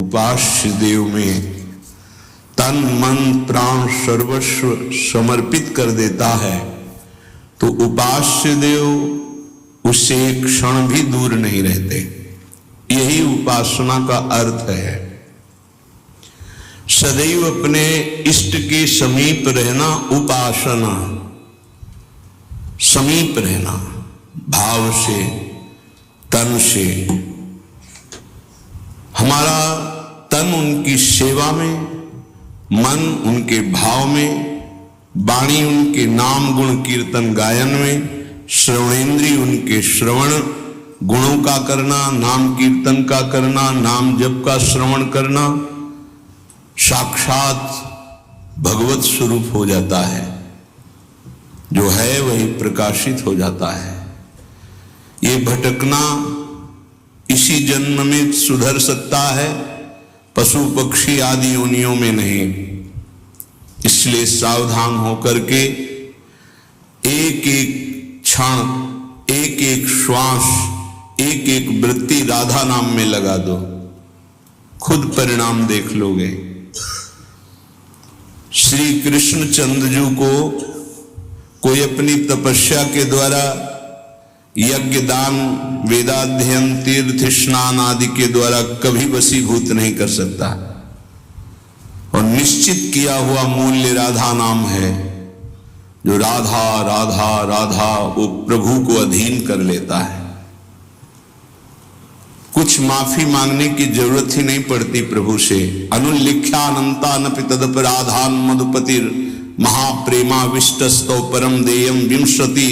उपास्य देव में तन मन प्राण सर्वस्व समर्पित कर देता है तो उपास्य देव उससे एक क्षण भी दूर नहीं रहते। यही उपासना का अर्थ है। सदैव अपने इष्ट के समीप रहना उपासना, समीप रहना भाव से, तन से। हमारा तन उनकी सेवा में, मन उनके भाव में, वाणी उनके नाम गुण कीर्तन गायन में, श्रवणेन्द्रिय उनके श्रवण गुणों का करना, नाम कीर्तन का करना, नाम जप का श्रवण करना, साक्षात भगवत स्वरूप हो जाता है। जो है वही प्रकाशित हो जाता है। ये भटकना इसी जन्म में सुधर सकता है, पशु पक्षी आदि योनियों में नहीं। इसलिए सावधान होकर के एक एक क्षण, एक एक श्वास, एक एक वृत्ति राधा नाम में लगा दो, खुद परिणाम देख लोगे। श्री कृष्ण चंद्रजू को कोई अपनी तपस्या के द्वारा यज्ञ दान वेदाध्ययन तीर्थ स्नान आदि के द्वारा कभी वशीभूत नहीं कर सकता। और निश्चित किया हुआ मूल्य राधा नाम है। जो राधा राधा राधा वो प्रभु को अधीन कर लेता है। कुछ माफी मांगने की जरूरत ही नहीं पड़ती प्रभु से। अनुल्लिख्यानंता नपि तदपराधान मधुपतिर महाप्रेमा विष्टस्तौ परम देयम विंशति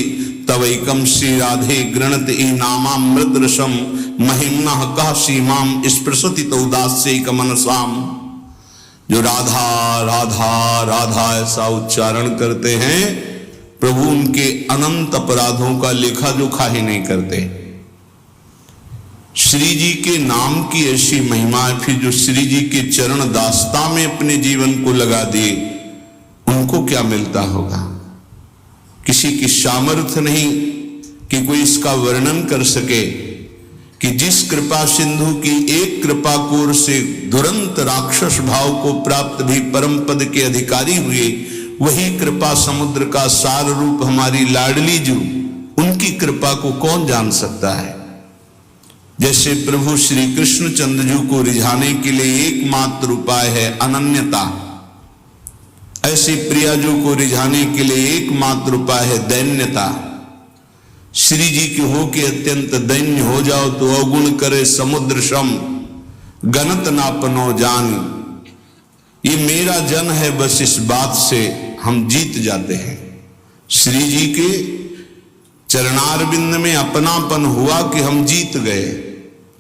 तवैकम श्री राधे गृणत ई नामामृत रसम महिम्ना कह सीमाम स्पृशति तौदास्यैक मनसाम। जो राधा राधा राधा ऐसा उच्चारण करते हैं, प्रभु उनके अनंत अपराधों का लेखा जोखा ही नहीं करते। श्री जी के नाम की ऐसी महिमा है। फिर जो श्री जी के चरण दास्ता में अपने जीवन को लगा दिए, उनको क्या मिलता होगा? किसी की सामर्थ्य नहीं कि कोई इसका वर्णन कर सके कि जिस कृपा सिंधु की एक कृपा कोर से दुरंत राक्षस भाव को प्राप्त भी परम पद के अधिकारी हुए, वही कृपा समुद्र का सार रूप हमारी लाडली जू, उनकी कृपा को कौन जान सकता है। जैसे प्रभु श्री कृष्ण चंद्रजू को रिझाने के लिए एकमात्र उपाय है अनन्यता, ऐसे प्रियाजू को रिझाने के लिए एकमात्र उपाय है दैन्यता। श्री जी के हो के अत्यंत दैन्य हो जाओ तो अवगुण करे समुद्र सम गणत नापनो जान। ये मेरा जन है, बस इस बात से हम जीत जाते हैं। श्री जी के चरणारविंद में अपनापन हुआ कि हम जीत गए।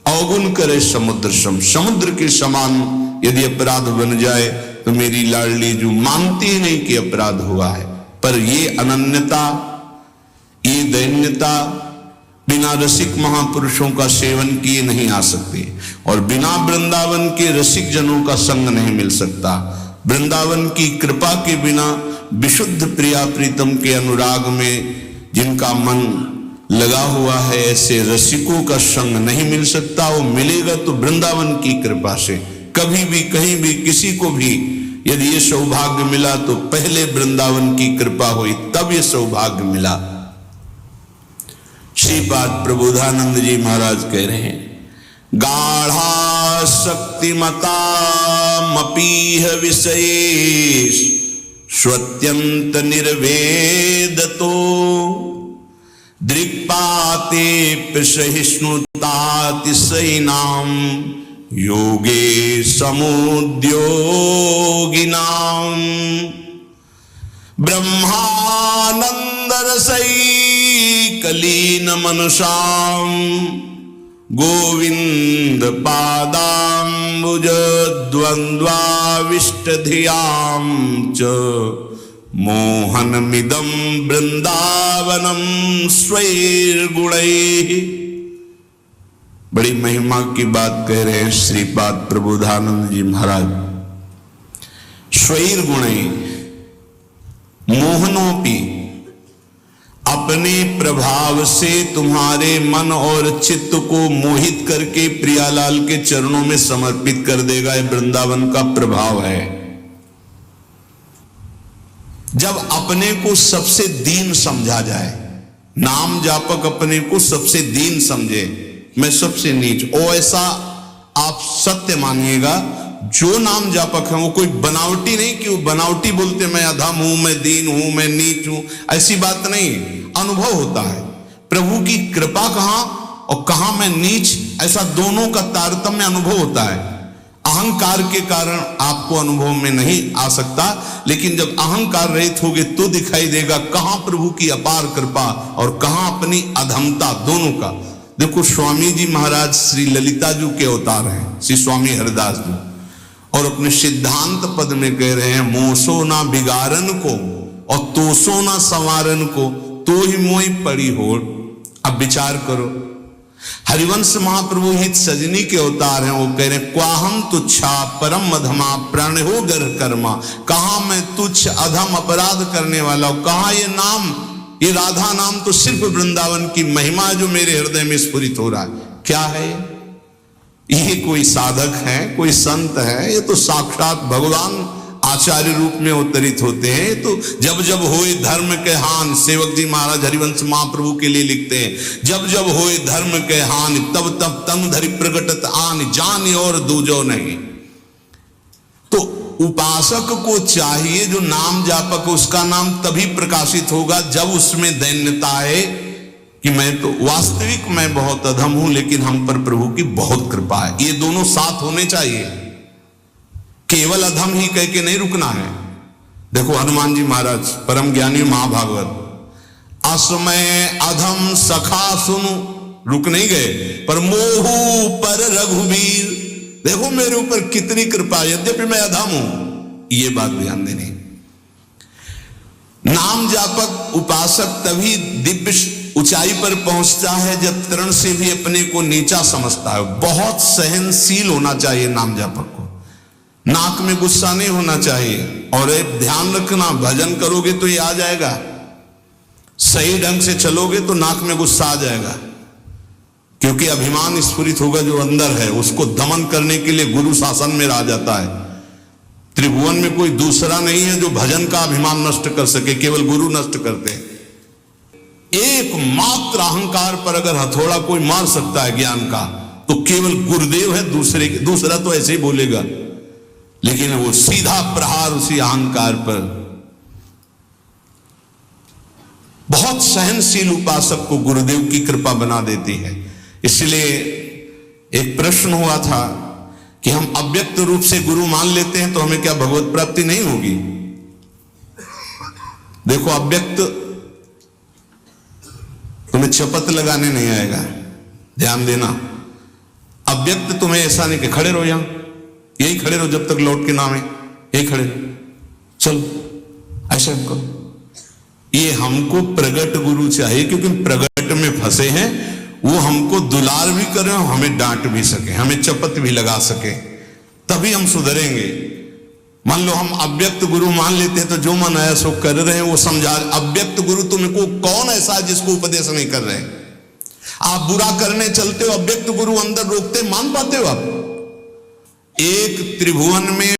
अवगुण करे समुद्र सम, समुद्र के समान यदि अपराध बन जाए तो मेरी लाडली जो मानती ही नहीं कि अपराध हुआ है। पर ये अनन्यता, ये दैन्यता बिना रसिक महापुरुषों का सेवन किए नहीं आ सकते। और बिना वृंदावन के रसिक जनों का संग नहीं मिल सकता। वृंदावन की कृपा के बिना विशुद्ध प्रिया प्रीतम के अनुराग में जिनका मन लगा हुआ है, ऐसे रसिकों का संग नहीं मिल सकता। वो मिलेगा तो वृंदावन की कृपा से। कभी भी कहीं भी किसी को भी यदि ये सौभाग्य मिला तो पहले वृंदावन की कृपा हुई, तब ये सौभाग्य मिला। श्रीपाद प्रबोधानंद जी महाराज कह रहे हैं, गाढ़ा शक्तिमता मपीह विशेष स्वत्यंत निर्वेदतो दृक्पाते प्रसहिष्णुतातिशयिनां योगे समुद्योगिनां ब्रह्मानंद रसैकलीन मनसां गोविंद पादाम्बुज द्वंद्वाविष्ट धियां च मोहनमिदं वृंदावनं स्वैर्गुणैः। बड़ी महिमा की बात कह रहे हैं श्रीपाद प्रबोधानंद जी महाराज। स्वैर्गुणैः मोहनोपि अपने प्रभाव से तुम्हारे मन और चित्त को मोहित करके प्रियालाल के चरणों में समर्पित कर देगा। ये वृंदावन का प्रभाव है। जब अपने को सबसे दीन समझा जाए, नाम जापक अपने को सबसे दीन समझे, मैं सबसे नीच, ओ ऐसा आप सत्य मानिएगा। जो नाम जापक है वो कोई बनावटी नहीं कि वो बनावटी बोलते मैं अधम हूं, मैं दीन हूं, मैं नीच हूं, ऐसी बात नहीं। अनुभव होता है प्रभु की कृपा कहां और कहां मैं नीच, ऐसा दोनों का तारतम्य अनुभव होता है। अहंकार के कारण आपको अनुभव में नहीं आ सकता, लेकिन जब अहंकार रहित होगे तो दिखाई देगा कहां प्रभु की अपार कृपा और कहां अपनी अधमता, दोनों का। देखो स्वामी जी महाराज श्री ललिता जी के अवतार हैं, श्री स्वामी हरिदास जी, और अपने सिद्धांत पद में कह रहे हैं मोसो ना बिगारन को और तोसो ना संवारन को, तो ही मोई पड़ी होड़। अब विचार करो, हरिवंश महाप्रभु हित सजनी के अवतार हैं, वो कह रहे हैं क्वाहम तुच्छा परम मधमा प्राण हो गर कर्मा, कहा मैं तुच्छ अधम अपराध करने वाला हूं, कहा ये नाम, ये राधा नाम तो सिर्फ वृंदावन की महिमा जो मेरे हृदय में स्फुरित हो रहा है। क्या है ये कोई साधक है, कोई संत है? ये तो साक्षात भगवान आचार्य रूप में अवतरित होते हैं। तो जब जब होए धर्म के हान, सेवक जी महाराज हरिवंश महाप्रभु के लिए लिखते हैं, जब जब होए धर्म के हान तब तब तंग धरि प्रगटत आन, जान और दूजो नहीं। तो उपासक को चाहिए जो नाम जापक, उसका नाम तभी प्रकाशित होगा जब उसमें दैन्यता है कि मैं तो वास्तविक मैं बहुत अधम हूं, लेकिन हम पर प्रभु की बहुत कृपा है। ये दोनों साथ होने चाहिए, केवल अधम ही कह के नहीं रुकना है। देखो हनुमान जी महाराज परम ज्ञानी महाभागवत, असमय अधम सखा सुनु, रुक नहीं गए, पर मोहू पर रघुवीर, देखो मेरे ऊपर कितनी कृपा, यद्यपि मैं अधम हूं, ये बात ध्यान देनी। नाम जापक उपासक तभी दिव्य ऊंचाई पर पहुंचता है जब तरण से भी अपने को नीचा समझता है। बहुत सहनशील होना चाहिए नाम जापक को, नाक में गुस्सा नहीं होना चाहिए। और एक ध्यान रखना, भजन करोगे तो ये आ जाएगा, सही ढंग से चलोगे तो नाक में गुस्सा आ जाएगा, क्योंकि अभिमान स्फुरित होगा जो अंदर है, उसको दमन करने के लिए गुरु शासन में रह जाता है। त्रिभुवन में कोई दूसरा नहीं है जो भजन का अभिमान नष्ट कर सके, केवल गुरु नष्ट करते हैं। एकमात्र अहंकार पर अगर हथौड़ा कोई मार सकता है ज्ञान का, तो केवल गुरुदेव है, दूसरा तो ऐसे ही बोलेगा, लेकिन वो सीधा प्रहार उसी अहंकार पर। बहुत सहनशील उपासक को गुरुदेव की कृपा बना देती है। इसलिए एक प्रश्न हुआ था कि हम अव्यक्त रूप से गुरु मान लेते हैं तो हमें क्या भगवत प्राप्ति नहीं होगी? देखो अव्यक्त तुम्हें चपत लगाने नहीं आएगा, ध्यान देना। अव्यक्त तुम्हें ऐसा नहीं कि खड़े रहो, यहां यही खड़े रहो जब तक लौट के नाम है, यही खड़े रहो, चलो ऐसा करो। ये हमको प्रगट गुरु चाहिए, क्योंकि प्रगट में फंसे हैं, वो हमको दुलार भी करें, हमें डांट भी सके, हमें चपत भी लगा सके, तभी हम सुधरेंगे। मान लो हम अव्यक्त गुरु मान लेते हैं तो जो मन आया सो कर रहे हैं, वो समझा। अव्यक्त गुरु तुमको कौन ऐसा है जिसको उपदेश नहीं कर रहे? आप बुरा करने चलते हो, अव्यक्त गुरु अंदर रोकते, मान पाते हो आप? एक त्रिभुवन में